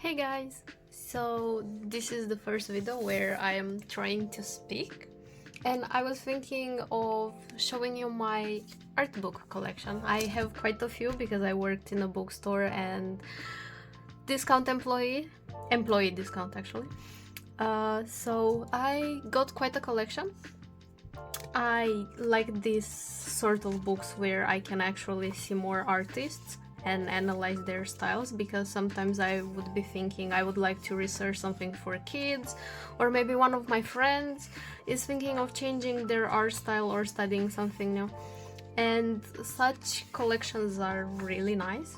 Hey guys! So this is the first video where I am trying to speak, and I was thinking of showing you my art book collection. I have quite a few because I worked in a bookstore and discount employee discount actually. So I got quite a collection. I like these sort of books where I can actually see more artists and analyze their styles, because sometimes I would be thinking I would like to research something for kids, or maybe one of my friends is thinking of changing their art style or studying something new, and such collections are really nice.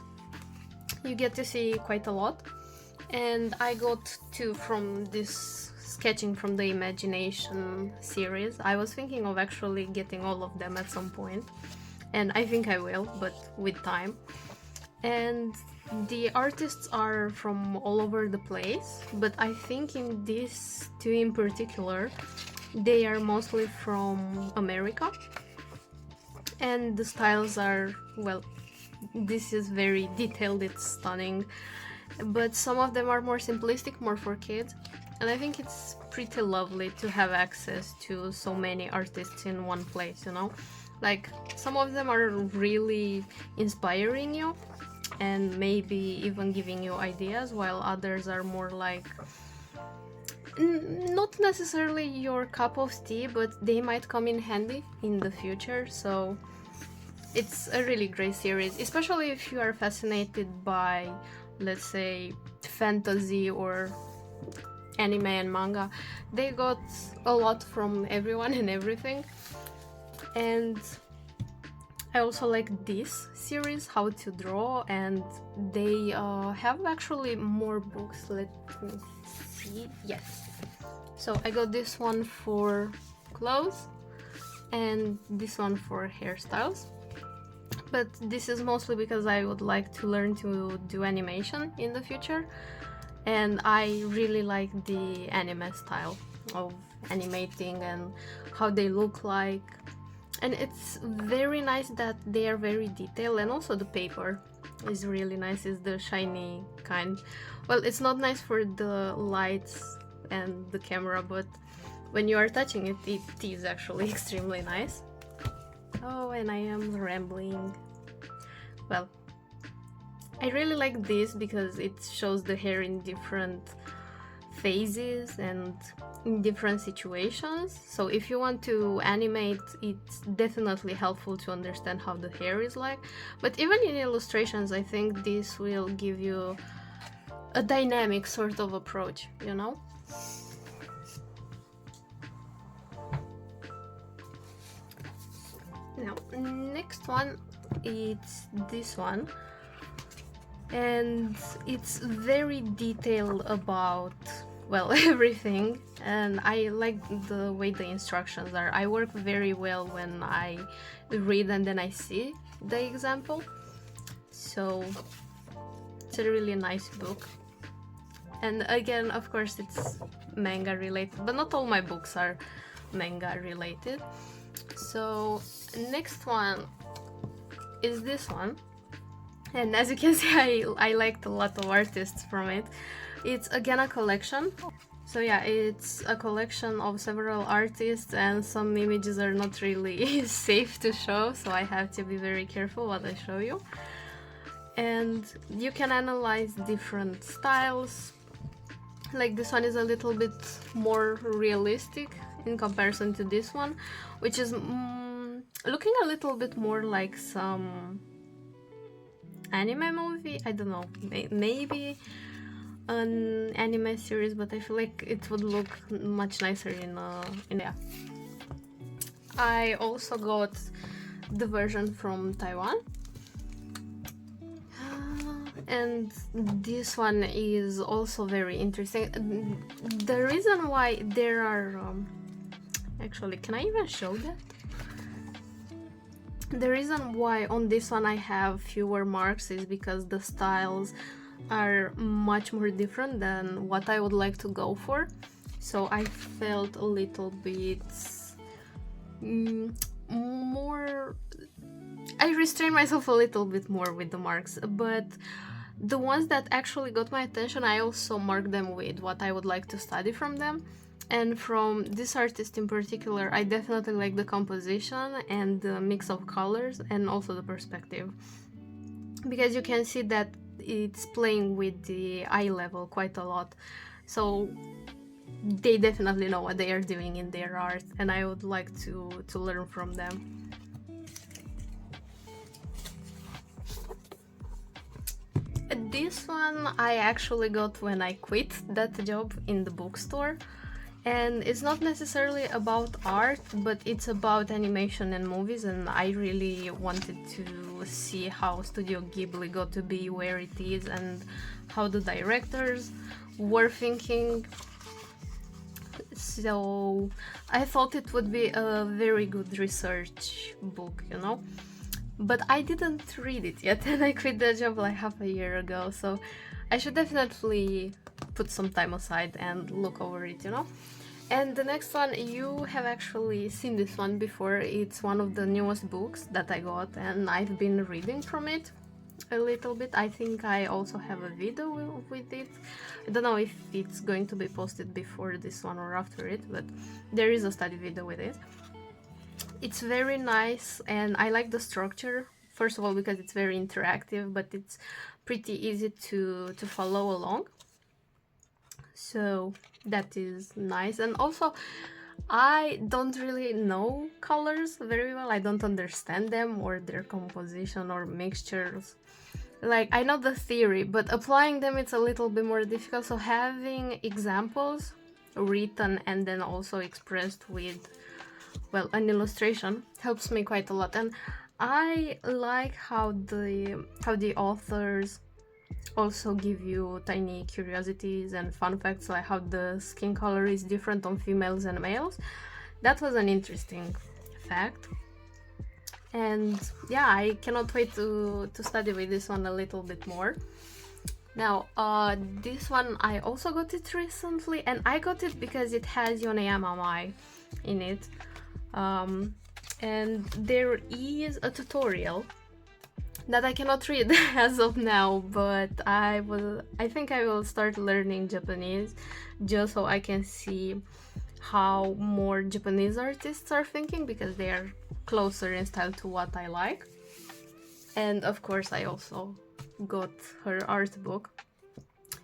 You get to see quite a lot, and I got two from this Sketching from the Imagination series. I was thinking of actually getting all of them at some point, and I think I will, but with time. And the artists are from all over the place, but I think in these two in particular, they are mostly from America, and the styles are, well, this is very detailed, it's stunning, but some of them are more simplistic, more for kids, and I think it's pretty lovely to have access to so many artists in one place, you know? Like, some of them are really inspiring you and maybe even giving you ideas, while others are more like not necessarily your cup of tea, but they might come in handy in the future. So it's a really great series, especially if you are fascinated by, let's say, fantasy or anime and manga. They got a lot from everyone and everything. And I also like this series, How to Draw, and they have actually more books. Let me see. Yes. So I got this one for clothes and this one for hairstyles. But this is mostly because I would like to learn to do animation in the future, and I really like the anime style of animating and how they look like. And it's very nice that they are very detailed, and also the paper is really nice. It's the shiny kind. Well, it's not nice for the lights and the camera, but when you are touching it, it is actually extremely nice. Oh, and I am rambling. Well, I really like this because it shows the hair in different phases and in different situations. So if you want to animate, it's definitely helpful to understand how the hair is like. But even in illustrations, I think this will give you a dynamic sort of approach, you know? Now, next one, it's this one. And it's very detailed about, well, everything, and I like the way the instructions are. I work very well when I read and then I see the example, so it's a really nice book. And again, of course, it's manga related, but not all my books are manga related. So next one is this one. And as you can see, I liked a lot of artists from it. It's again a collection. So yeah, it's a collection of several artists, and some images are not really safe to show, so I have to be very careful what I show you. And you can analyze different styles. Like, this one is a little bit more realistic in comparison to this one, which is looking a little bit more like some anime movie. I don't know, maybe an anime series, but I feel like it would look much nicer in yeah. I also got the version from Taiwan, and this one is also very interesting. The reason why there are actually, can I even show that? The reason why on this one I have fewer marks is because the styles are much more different than what I would like to go for. So I felt a little bit more... I restrained myself a little bit more with the marks, but The ones that actually got my attention, I also marked them with what I would like to study from them. And from this artist in particular, I definitely like the composition and the mix of colors and also the perspective. Because you can see that it's playing with the eye level quite a lot. So they definitely know what they are doing in their art, and I would like to learn from them. This one I actually got when I quit that job in the bookstore, and it's not necessarily about art, but it's about animation and movies, and I really wanted to see how Studio Ghibli got to be where it is and how the directors were thinking. So I thought it would be a very good research book, you know? But I didn't read it yet, and I quit the job like half a year ago, so I should definitely put some time aside and look over it, you know? And the next one, you have actually seen this one before. It's one of the newest books that I got, and I've been reading from it a little bit. I think I also have a video with it. I don't know if it's going to be posted before this one or after it, but there is a study video with it. It's very nice, and I like the structure, first of all because it's very interactive, but it's pretty easy to follow along, so that is nice. And also, I don't really know colors very well. I don't understand them or their composition or mixtures. Like, I know the theory, but applying them it's a little bit more difficult, so having examples written and then also expressed with, well, an illustration helps me quite a lot. And I like how the authors also give you tiny curiosities and fun facts, like how the skin color is different on females and males. That was an interesting fact. And yeah, I cannot wait to study with this one a little bit more. Now, this one I also got it recently, and I got it because it has Yoneyama Mai in it. And there is a tutorial that I cannot read as of now, but I think I will start learning Japanese just so I can see how more Japanese artists are thinking, because they are closer in style to what I like. And of course I also got her art book.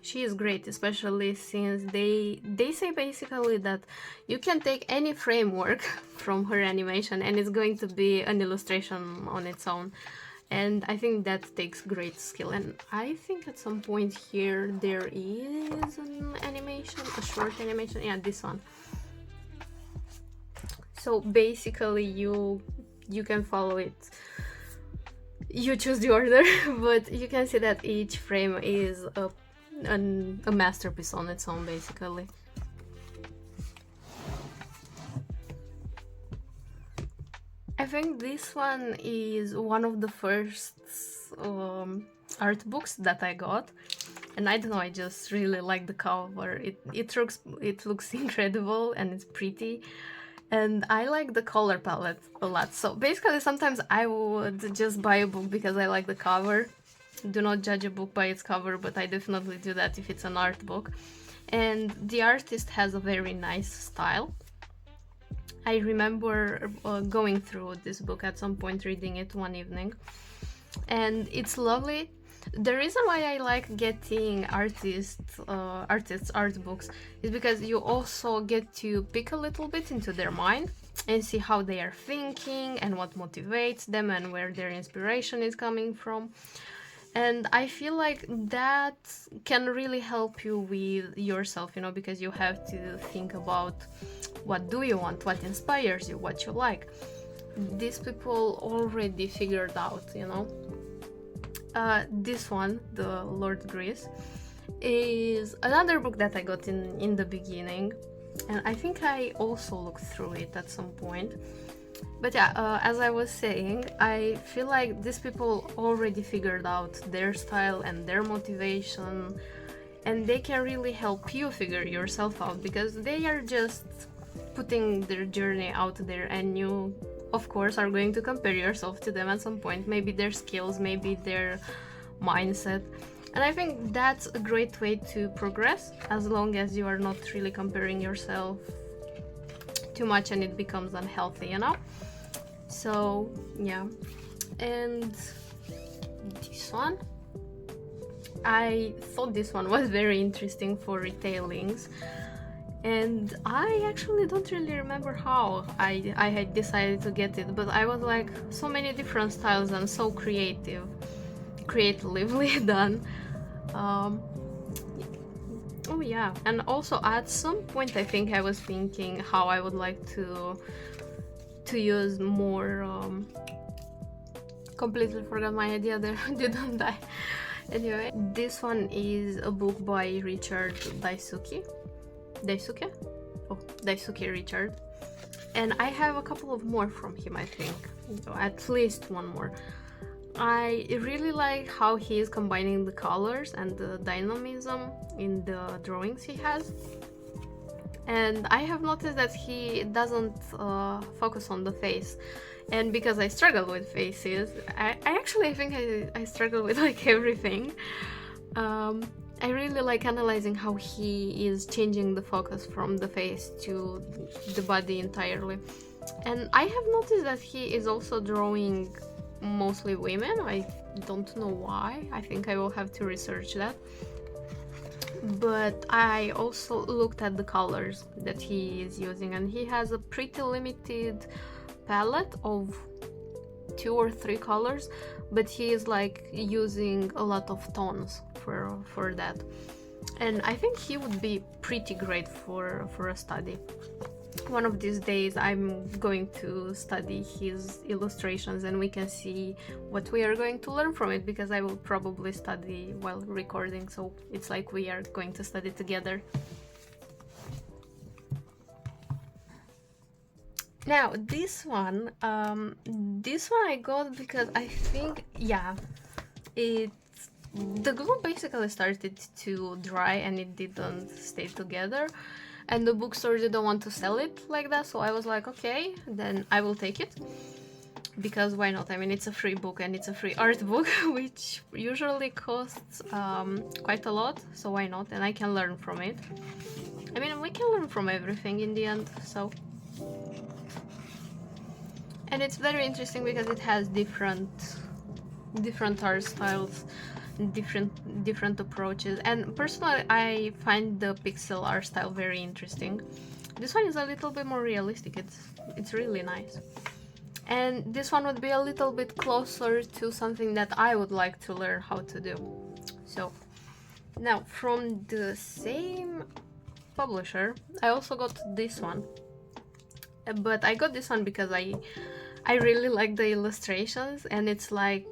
She is great, especially since they say basically that you can take any framework from her animation and it's going to be an illustration on its own. And I think that takes great skill. And I think at some point here there is an animation, a short animation. Yeah, this one. So basically you can follow it. You choose the order, but you can see that each frame is a masterpiece on its own, basically. I think this one is one of the first art books that I got, and I don't know, I just really like the cover. It looks incredible and it's pretty, and I like the color palette a lot. So basically sometimes I would just buy a book because I like the cover. Do not judge a book by its cover, but I definitely do that if it's an art book. And the artist has a very nice style. I remember going through this book at some point, reading it one evening, and it's lovely. The reason why I like getting artists' art books is because you also get to pick a little bit into their mind and see how they are thinking and what motivates them and where their inspiration is coming from. And I feel like that can really help you with yourself, you know, because you have to think about what do you want, what inspires you, what you like. These people already figured out, you know. This one, The Lord Grease, is another book that I got in the beginning, and I think I also looked through it at some point. But yeah, as I was saying, I feel like these people already figured out their style and their motivation, and they can really help you figure yourself out, because they are just putting their journey out there, and you, of course, are going to compare yourself to them at some point. Maybe their skills, maybe their mindset. And I think that's a great way to progress, as long as you are not really comparing yourself too much and it becomes unhealthy, you know? So yeah. And this one, I thought this one was very interesting for retailings, and I actually don't really remember how I had decided to get it, but I was like, so many different styles and so creatively done. Oh yeah, and also at some point I think I was thinking how I would like to use more completely forgot my idea there. Didn't I? Anyway, this one is a book by Richard Daisuke. Oh, Daisuke Richard. And I have a couple of more from him, I think. At least one more. I really like how he is combining the colors and the dynamism in the drawings he has. And I have noticed that he doesn't focus on the face. And because I struggle with faces, I think I struggle with like everything. I really like analyzing how he is changing the focus from the face to the body entirely. And I have noticed that he is also drawing mostly women. I don't know why. I think I will have to research that. But I also looked at the colors that he is using, and he has a pretty limited palette of 2 or 3 colors, but he is like using a lot of tones for that, and I think he would be pretty great for a study. One of these days I'm going to study his illustrations and we can see what we are going to learn from it, because I will probably study while recording, so it's like we are going to study together. Now this one I got because I think, yeah, the glue basically started to dry and it didn't stay together, and the bookstore didn't want to sell it like that, so I was like, okay, then I will take it, because why not? I mean, it's a free book and it's a free art book, which usually costs quite a lot, so why not? And I can learn from it. I mean, we can learn from everything in the end, so. And it's very interesting because it has different art styles, different approaches, and personally I find the pixel art style very interesting. This one is a little bit more realistic. It's really nice, and this one would be a little bit closer to something that I would like to learn how to do. So now, from the same publisher, I also got this one, but I got this one because I really like the illustrations, and it's like,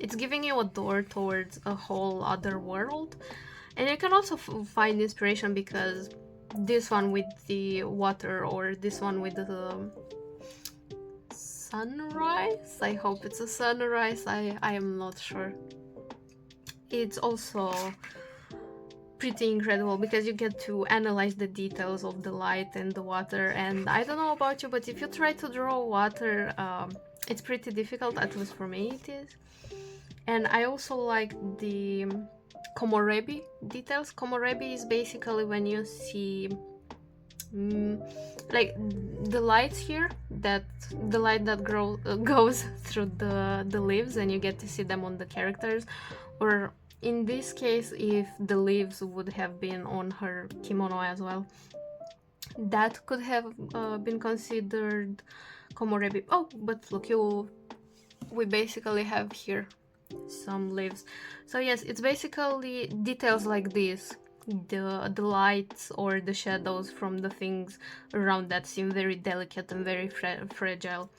it's giving you a door towards a whole other world. And you can also find inspiration, because this one with the water, or this one with the sunrise, I hope it's a sunrise, I am not sure. It's also pretty incredible because you get to analyze the details of the light and the water. And I don't know about you, but if you try to draw water, it's pretty difficult, at least for me it is. And I also like the komorebi details. Komorebi is basically when you see like the lights here, that the light that goes through the leaves, and you get to see them on the characters. Or in this case, if the leaves would have been on her kimono as well, that could have been considered komorebi. Oh, but look, we basically have here some leaves. So yes, it's basically details like this, the lights or the shadows from the things around that seem very delicate and very fragile.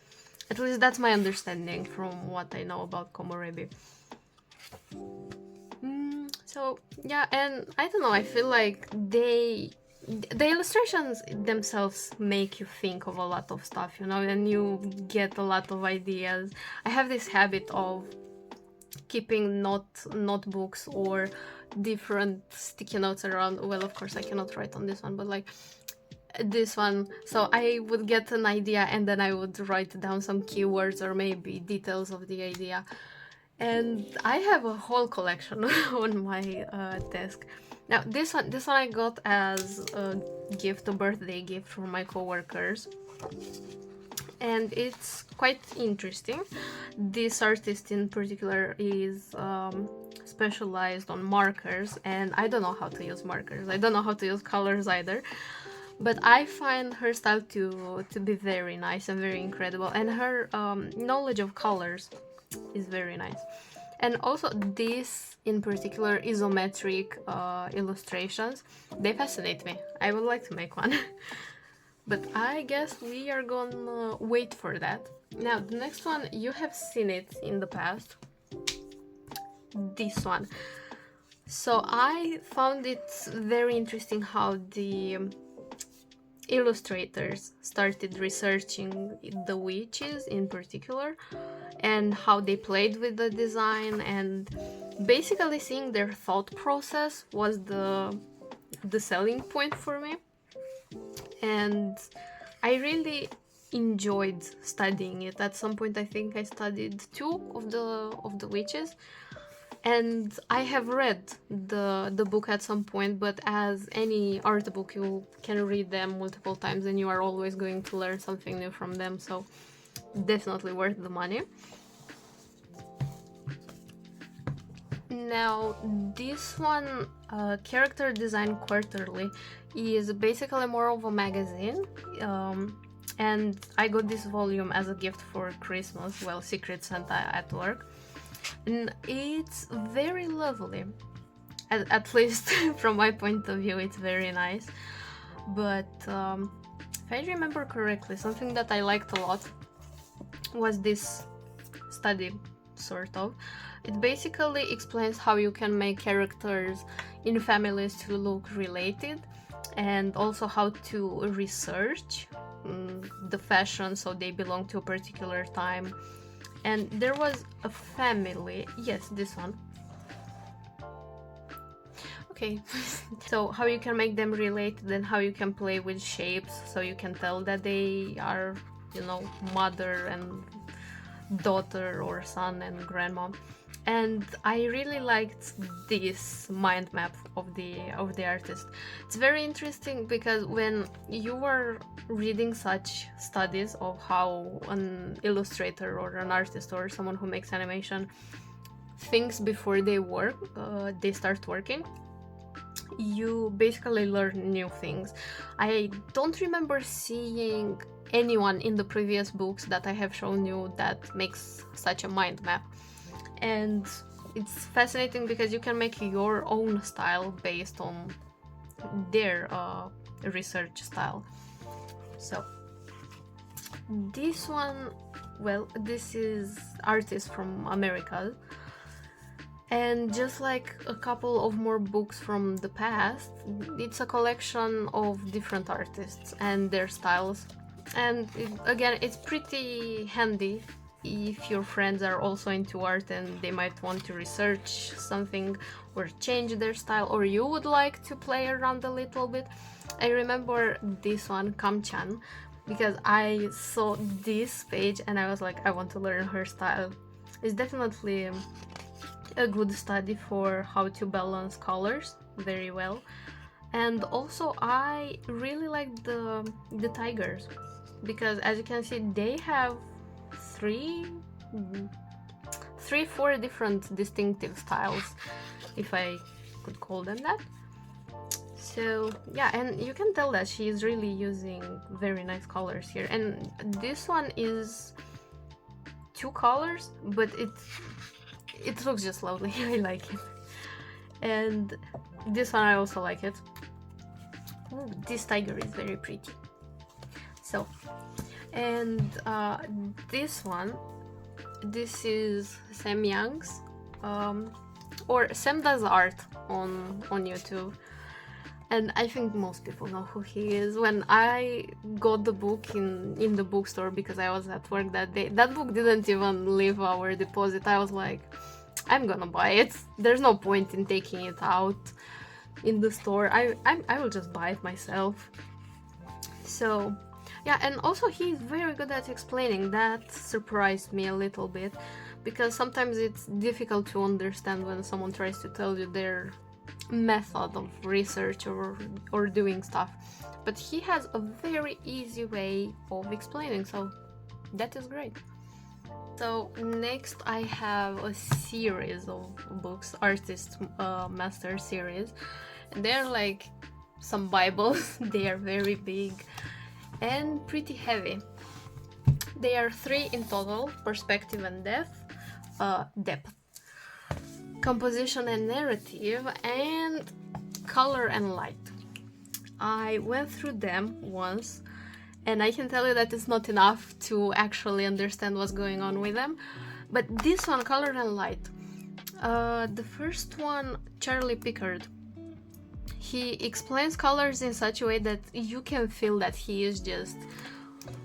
At least that's my understanding from what I know about komorebi. So yeah, and I don't know, I feel like the illustrations themselves make you think of a lot of stuff, you know, and you get a lot of ideas. I have this habit of keeping notebooks or different sticky notes around. Well, of course I cannot write on this one, but like this one, so I would get an idea and then I would write down some keywords or maybe details of the idea. And I have a whole collection on my desk. Now this one I got as a gift, a birthday gift from my coworkers, and it's quite interesting. This artist in particular is specialized on markers, and I don't know how to use markers. I don't know how to use colors either. But I find her style to be very nice and very incredible, and her knowledge of colors is very nice. And also this in particular isometric illustrations, they fascinate me. I would like to make one. But I guess we are gonna wait for that. Now the next one, you have seen it in the past. This one. So I found it very interesting how the illustrators started researching the witches in particular, and how they played with the design, and basically seeing their thought process was the selling point for me. And I really enjoyed studying it. At some point I think I studied 2 of the witches, and I have read the book at some point, but as any art book, you can read them multiple times and you are always going to learn something new from them, so definitely worth the money. Now this one, Character Design Quarterly, is basically more of a magazine, and I got this volume as a gift for Christmas, well, Secret Santa at work. And it's very lovely, at least from my point of view, it's very nice. But if I remember correctly, something that I liked a lot was this study, sort of. It basically explains how you can make characters in families to look related, and also how to research the fashion so they belong to a particular time. And there was a family, yes, this one. Okay, so how you can make them related and how you can play with shapes so you can tell that they are, you know, mother and daughter or son and grandma. And I really liked this mind map of the artist. It's very interesting because when you are reading such studies of how an illustrator or an artist or someone who makes animation thinks before they start working, you basically learn new things. I don't remember seeing anyone in the previous books that I have shown you that makes such a mind map. And it's fascinating because you can make your own style based on their research style. So this one, well, this is artist from America, and just like a couple of more books from the past, it's a collection of different artists and their styles. And again, it's pretty handy if your friends are also into art and they might want to research something or change their style, or you would like to play around a little bit. I remember this one, Kam-chan, because I saw this page and I was like, I want to learn her style. It's definitely a good study for how to balance colors very well. And also I really like the tigers, because as you can see they have 4 different distinctive styles, if I could call them that. So yeah, and you can tell that she is really using very nice colors here. And this one is 2 colors, but it looks just lovely. I like it. And this one I also like it. Ooh, this tiger is very pretty. So, and this one, this is Sam Young's, or Sam Does Art on YouTube, and I think most people know who he is. When I got the book in the bookstore, because I was at work that day, that book didn't even leave our deposit. I was like, I'm gonna buy it. There's no point in taking it out in the store. I will just buy it myself. So yeah, and also he's very good at explaining. That surprised me a little bit, because sometimes it's difficult to understand when someone tries to tell you their method of research or doing stuff. But he has a very easy way of explaining, so that is great. So next I have a series of books, Artist Master series. They're like some Bibles. They are very big and pretty heavy. They are 3 in total: perspective and depth, composition and narrative, and color and light. I went through them once, and I can tell you that it's not enough to actually understand what's going on with them. But this one, color and light, the first one, Charlie Pickard, he explains colors in such a way that you can feel that he is just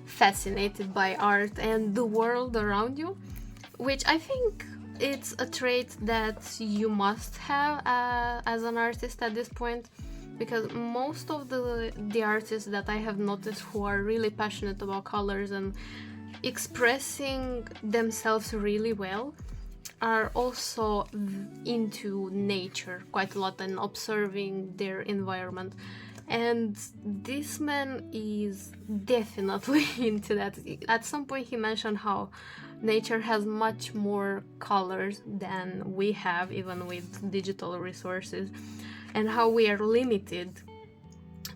fascinated by art and the world around you, which I think it's a trait that you must have as an artist at this point, because most of the artists that I have noticed who are really passionate about colors and expressing themselves really well are also into nature quite a lot and observing their environment. And this man is definitely into that. At some point he mentioned how nature has much more colors than we have, even with digital resources, and how we are limited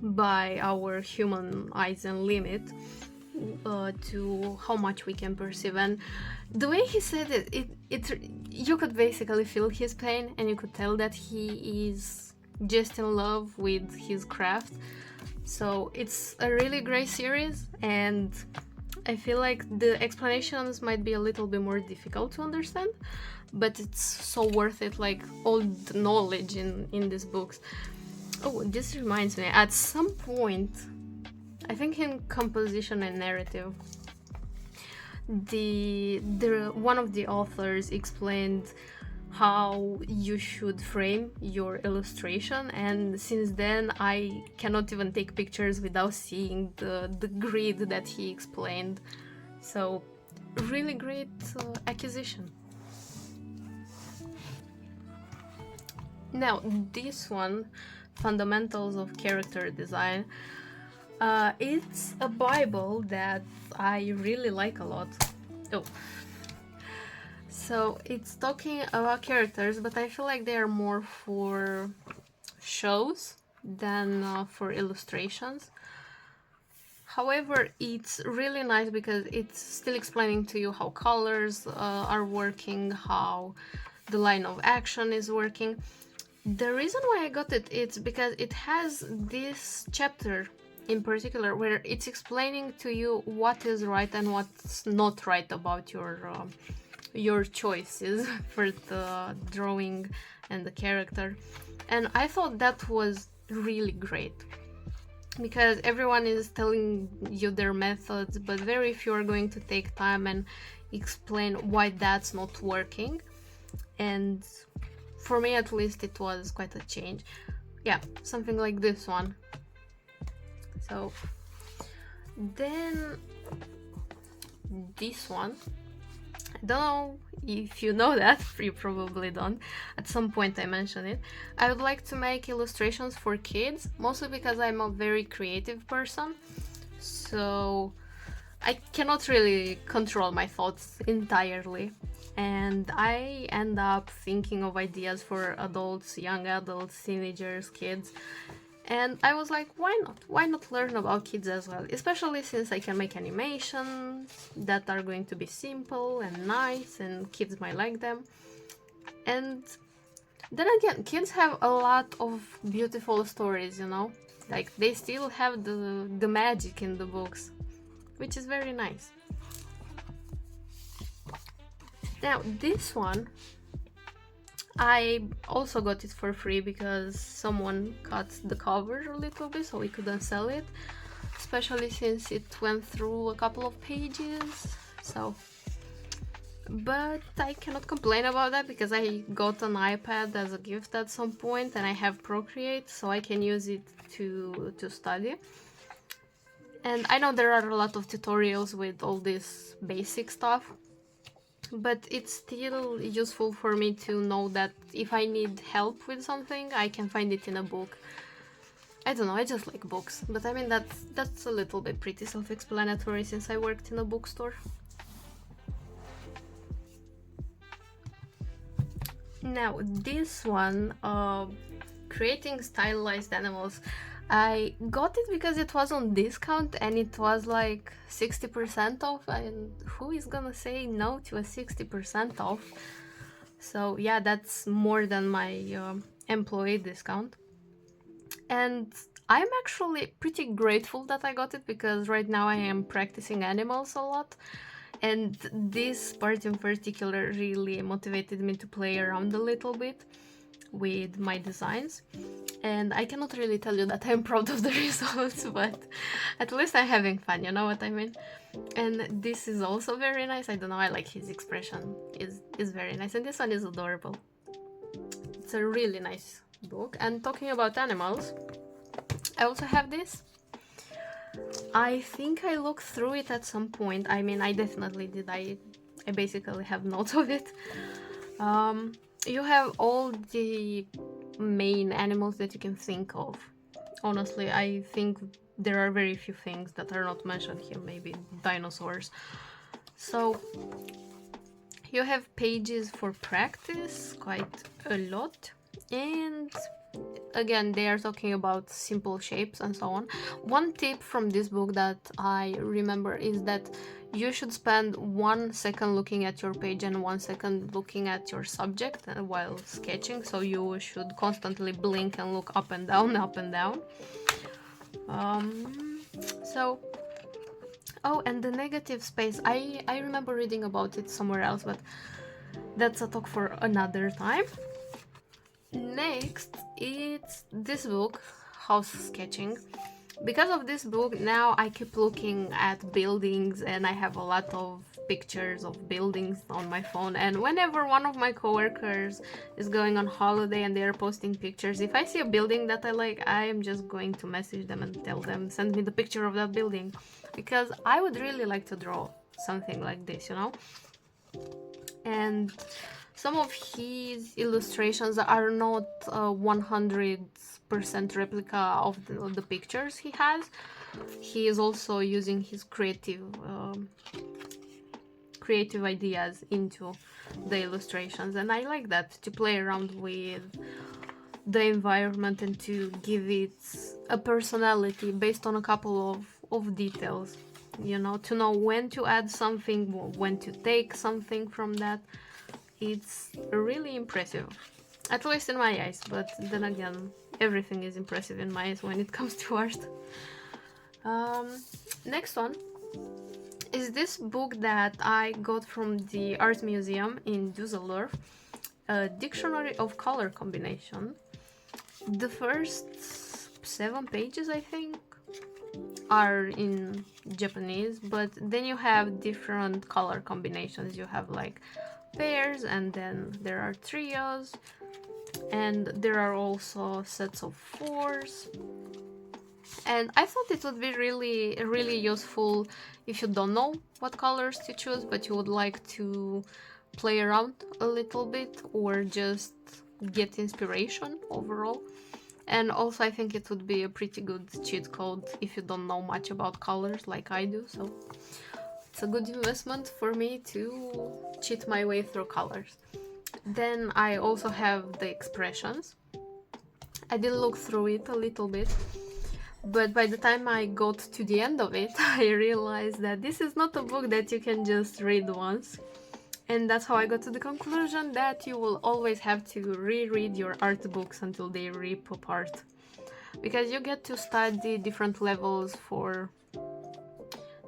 by our human eyes and limit to how much we can perceive. And the way he said it you could basically feel his pain, and you could tell that he is just in love with his craft. So it's a really great series, and I feel like the explanations might be a little bit more difficult to understand, but it's so worth it, like all the knowledge in these books. Oh, this reminds me, at some point, I think in composition and narrative, the one of the authors explained how you should frame your illustration, and since then I cannot even take pictures without seeing the grid that he explained. So really great acquisition. Now this one, Fundamentals of Character Design, it's a Bible that I really like a lot. Oh, so it's talking about characters, but I feel like they are more for shows than for illustrations. However, it's really nice because it's still explaining to you how colors are working, how the line of action is working. The reason why I got it, it's because it has this chapter in particular where it's explaining to you what is right and what's not right about your choices for the drawing and the character. And I thought that was really great, because everyone is telling you their methods, but very few are going to take time and explain why that's not working. And for me at least, it was quite a change. Yeah, something like this one. So then this one, I don't know if you know that, you probably don't. At some point I mentioned it. I would like to make illustrations for kids, mostly because I'm a very creative person, so I cannot really control my thoughts entirely, and I end up thinking of ideas for adults, young adults, teenagers, kids. And I was like, why not? Why not learn about kids as well? Especially since I can make animations that are going to be simple and nice, and kids might like them. And then again, kids have a lot of beautiful stories, you know? Like, they still have the magic in the books, which is very nice. Now, this one, I also got it for free because someone cut the cover a little bit so we couldn't sell it, especially since it went through a couple of pages. So, but I cannot complain about that because I got an iPad as a gift at some point, and I have Procreate, so I can use it to study. And I know there are a lot of tutorials with all this basic stuff, but it's still useful for me to know that if I need help with something, I can find it in a book. I don't know, I just like books, but I mean that's a little bit pretty self-explanatory since I worked in a bookstore. Now this one, creating stylized animals, I got it because it was on discount and it was like 60% off, and who is gonna say no to a 60% off? So yeah, that's more than my employee discount. And I'm actually pretty grateful that I got it, because right now I am practicing animals a lot, and this part in particular really motivated me to play around a little bit with my designs. And I cannot really tell you that I'm proud of the results, but at least I'm having fun, you know what I mean? And this is also very nice. I don't know, I like his expression, is very nice, and this one is adorable. It's a really nice book. And talking about animals, I also have this. I think I looked through it at some point. I mean, I definitely did. I basically have notes of it. You have all the main animals that you can think of. Honestly, I think there are very few things that are not mentioned here, maybe dinosaurs. So you have pages for practice, quite a lot, and again they are talking about simple shapes and so on. One tip from this book that I remember is that you should spend 1 second looking at your page and 1 second looking at your subject while sketching, so you should constantly blink and look up and down, up and down. So oh, and the negative space, I remember reading about it somewhere else, but that's a talk for another time. Next, it's this book, House Sketching. Because of this book, now I keep looking at buildings, and I have a lot of pictures of buildings on my phone. And whenever one of my coworkers is going on holiday and they're posting pictures, if I see a building that I like, I am just going to message them and tell them, send me the picture of that building, because I would really like to draw something like this, you know? And some of his illustrations are not 100% replica of the pictures he has. He is also using his creative ideas into the illustrations, and I like that, to play around with the environment and to give it a personality based on a couple of details, you know, to know when to add something, when to take something from that. It's really impressive, at least in my eyes, but then again, everything is impressive in my eyes when it comes to art. Next one is this book that I got from the art museum in Düsseldorf, a dictionary of color combination. The first 7 pages, I think, are in Japanese, but then you have different color combinations. You have like pairs, and then there are trios, and there are also sets of 4s. And I thought it would be really useful if you don't know what colors to choose, but you would like to play around a little bit or just get inspiration overall. And also I think it would be a pretty good cheat code if you don't know much about colors like I do, so it's a good investment for me to cheat my way through colors. Then I also have the expressions. I did look through it a little bit, but by the time I got to the end of it, I realized that this is not a book that you can just read once. And that's how I got to the conclusion that you will always have to reread your art books until they rip apart. Because you get to study different levels for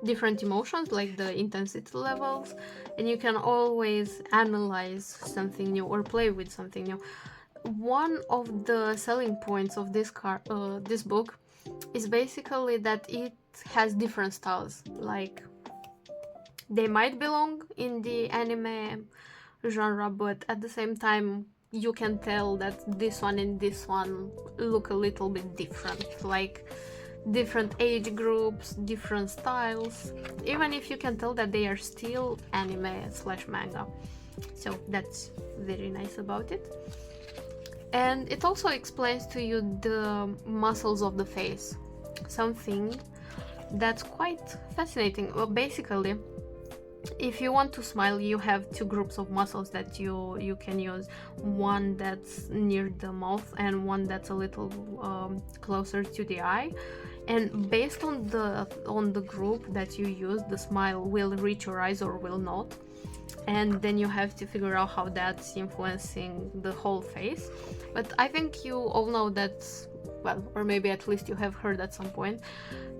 different emotions, like the intensity levels, and you can always analyze something new or play with something new. One of the selling points of this book is basically that it has different styles. Like, they might belong in the anime genre, but at the same time you can tell that this one and this one look a little bit different. Like, different age groups, different styles, even if you can tell that they are still anime slash manga. So that's very nice about it. And it also explains to you the muscles of the face, something that's quite fascinating. Well, basically, if you want to smile, you have two groups of muscles that you can use. One that's near the mouth and one that's a little closer to the eye. And based on the group that you use, the smile will reach your eyes or will not. And then you have to figure out how that's influencing the whole face. But I think you all know that, well, or maybe at least you have heard at some point,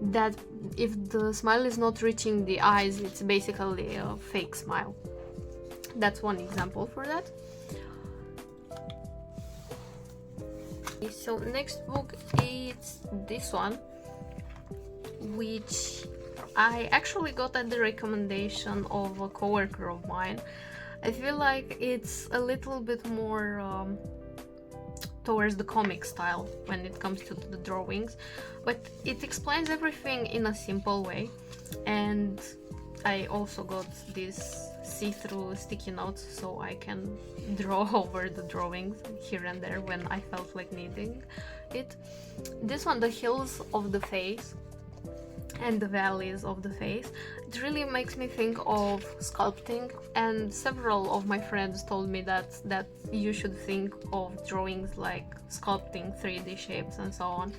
that if the smile is not reaching the eyes, it's basically a fake smile. That's one example for that. So next book is this one, which I actually got at the recommendation of a coworker of mine. I feel like it's a little bit more towards the comic style when it comes to the drawings, but it explains everything in a simple way. And I also got these see-through sticky notes so I can draw over the drawings here and there when I felt like needing it. This one, the hills of the face and the valleys of the face, it really makes me think of sculpting, and several of my friends told me that you should think of drawings like sculpting 3D shapes and so on.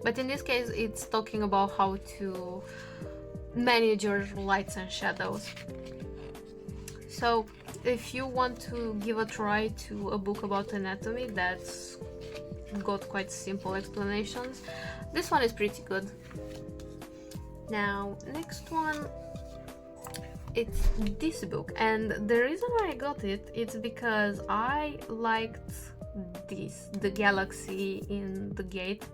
But in this case, it's talking about how to manage your lights and shadows. So if you want to give a try to a book about anatomy that's got quite simple explanations, this one is pretty good. Now, next one, it's this book, and the reason why I got it, it's because I liked this, the galaxy in the gate,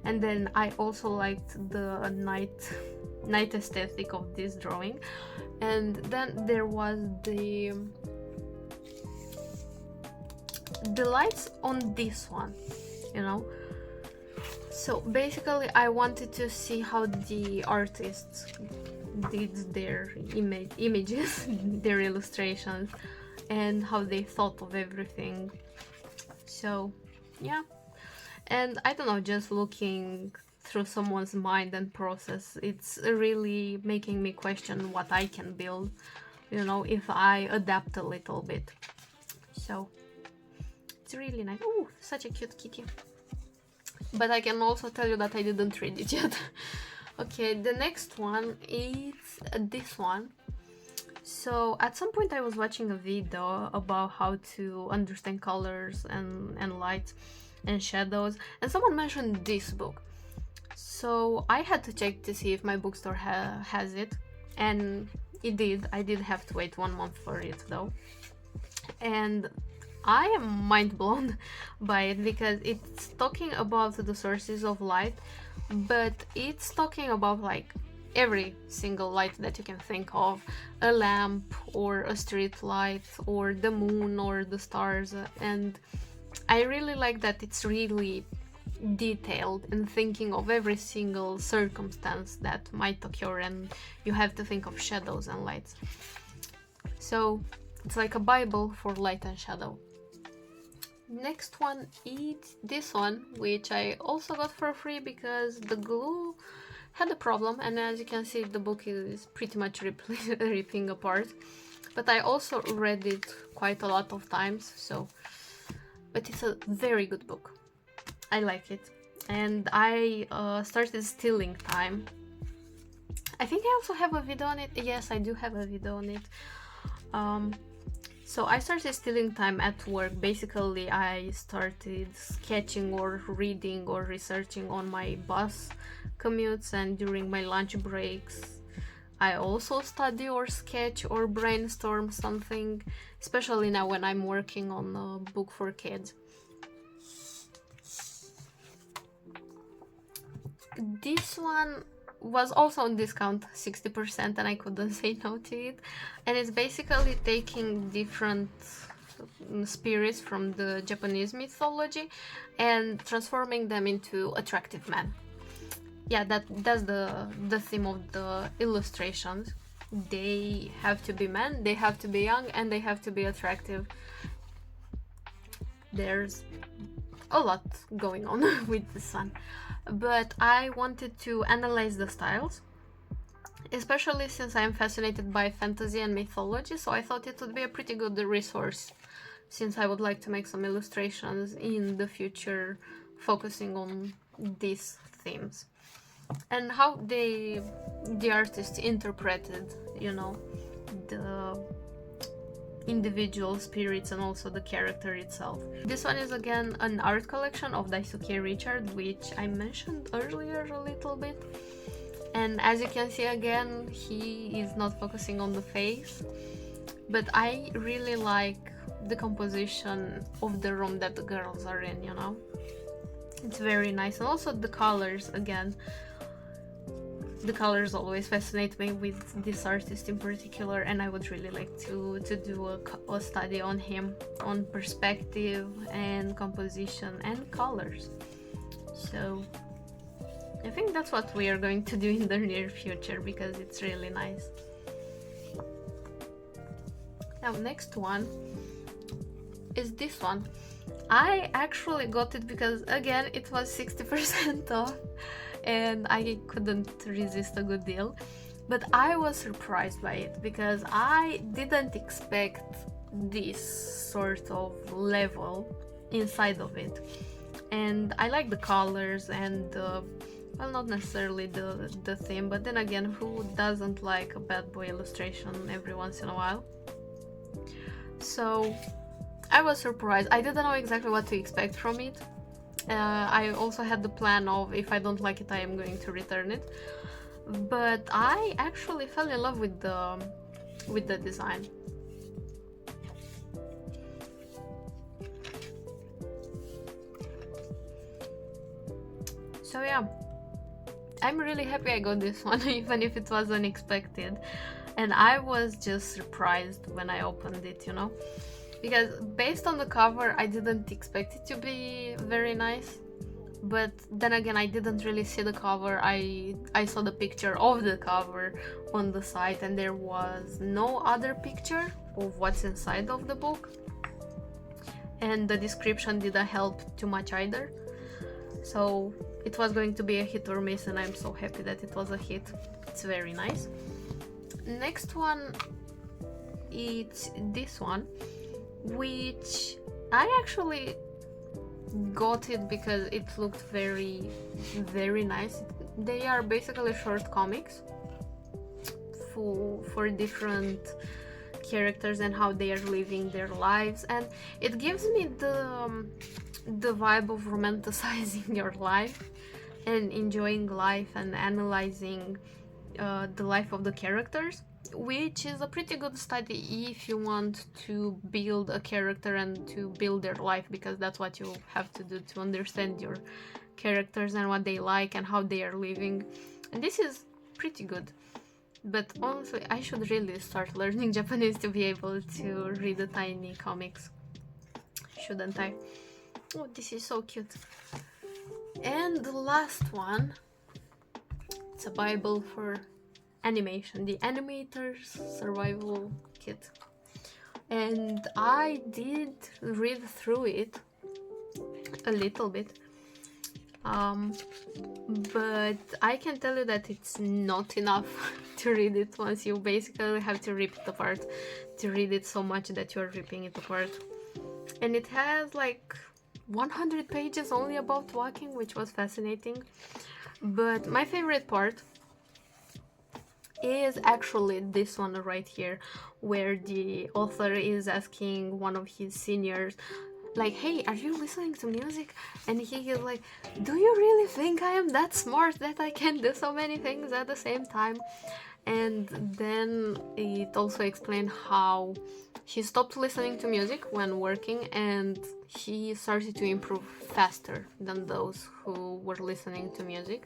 and then I also liked the night aesthetic of this drawing. And then there was the lights on this one, you know. So basically I wanted to see how the artists did their images, their illustrations, and how they thought of everything. So yeah, and I don't know, just looking through someone's mind and process, it's really making me question what I can build, you know, if I adapt a little bit. So it's really nice. Oh, such a cute kitty. But I can also tell you that I didn't read it yet. Okay, the next one is this one. So at some point I was watching a video about how to understand colors and lights and shadows, and someone mentioned this book. So I had to check to see if my bookstore has it, and it did. I did have to wait 1 month for it though. And I am mind blown by it because it's talking about the sources of light, but it's talking about like every single light that you can think of, a lamp or a street light or the moon or the stars. And I really like that it's really detailed and thinking of every single circumstance that might occur, and you have to think of shadows and lights. So it's like a Bible for light and shadow. Next one is this one, which I also got for free because the glue had a problem, and as you can see the book is pretty much ripping apart. But I also read it quite a lot of times, so, but it's a very good book. I like it. And I started Stealing Time. I think I also have a video on it. Yes, I do have a video on it. So I started Stealing Time at work. Basically, I started sketching or reading or researching on my bus commutes and during my lunch breaks. I also study or sketch or brainstorm something, especially now when I'm working on a book for kids. This one was also on discount, 60%, and I couldn't say no to it. And it's basically taking different spirits from the Japanese mythology and transforming them into attractive men. yeah, that's the theme of the illustrations. They have to be men, they have to be young, and they have to be attractive. There's a lot going on with this one, but I wanted to analyze the styles, especially since I'm fascinated by fantasy and mythology, so I thought it would be a pretty good resource since I would like to make some illustrations in the future focusing on these themes and how the artist interpreted, you know, the individual spirits and also the character itself. This one is again an art collection of Daisuke Richard, which I mentioned earlier a little bit. And as you can see, again, he is not focusing on the face, but I really like the composition of the room that the girls are in, you know. It's very nice. And also the colors, again, the colors always fascinate me with this artist in particular, and I would really like to do a study on him, on perspective and composition and colors. So I think that's what we are going to do in the near future because it's really nice. Now, next one is this one. I actually got it because, again, it was 60% off and I couldn't resist a good deal. But I was surprised by it because I didn't expect this sort of level inside of it. And I like the colors and well, not necessarily the theme, but then again, who doesn't like a bad boy illustration every once in a while? So I was surprised. I didn't know exactly what to expect from it. I also had the plan of if I don't like it, I am going to return it. But I actually fell in love with the design. So yeah, I'm really happy I got this one, even if it was unexpected. And I was just surprised when I opened it, you know? Because based on the cover, I didn't expect it to be very nice. But then again, I didn't really see the cover. I saw the picture of the cover on the site and there was no other picture of what's inside of the book. And the description didn't help too much either. So it was going to be a hit or miss, and I'm so happy that it was a hit. It's very nice. Next one, it's this one, which I actually got it because it looked very, very nice. They are basically short comics for different characters and how they are living their lives, and it gives me the vibe of romanticizing your life and enjoying life and analyzing the life of the characters, which is a pretty good study if you want to build a character and to build their life, because that's what you have to do to understand your characters and what they like and how they are living. And this is pretty good. But honestly, I should really start learning Japanese to be able to read the tiny comics, shouldn't I? Oh, this is so cute. And the last one, it's a Bible for animation, the Animator's Survival Kit. And I did read through it a little bit, but I can tell you that it's not enough to read it once. You basically have to rip it apart to read it so much that you're ripping it apart. And it has like 100 pages only about walking, which was fascinating. But my favorite part is actually this one right here, where the author is asking one of his seniors, like, hey, are you listening to music? And he is like, do you really think I am that smart that I can do so many things at the same time? And then it also explained how he stopped listening to music when working and he started to improve faster than those who were listening to music.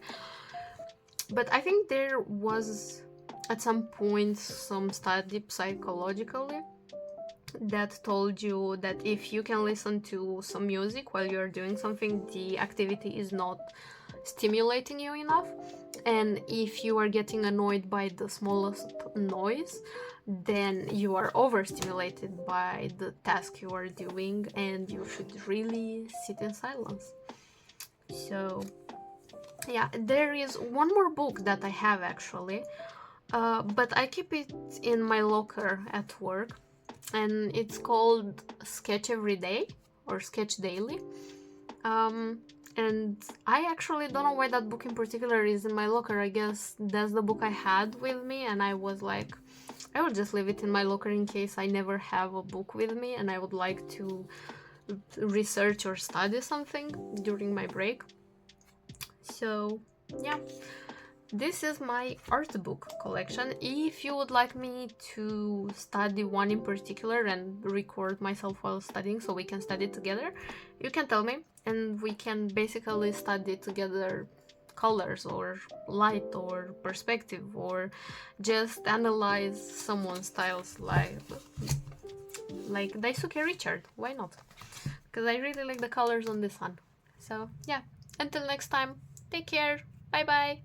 But I think there was at some point some study psychologically that told you that if you can listen to some music while you're doing something, the activity is not stimulating you enough. And if you are getting annoyed by the smallest noise, then you are overstimulated by the task you are doing, and you should really sit in silence. So yeah, there is one more book that I have actually, but I keep it in my locker at work, and it's called Sketch Every Day or Sketch Daily. And I actually don't know why that book in particular is in my locker. I guess that's the book I had with me, and I was like, I will just leave it in my locker in case I never have a book with me and I would like to research or study something during my break. So yeah, this is my art book collection. If you would like me to study one in particular and record myself while studying so we can study together, you can tell me, and we can basically study together colors or light or perspective, or just analyze someone's styles like Daisuke Richard. Why not? Because I really like the colors on this one. So yeah, until next time, take care. Bye bye.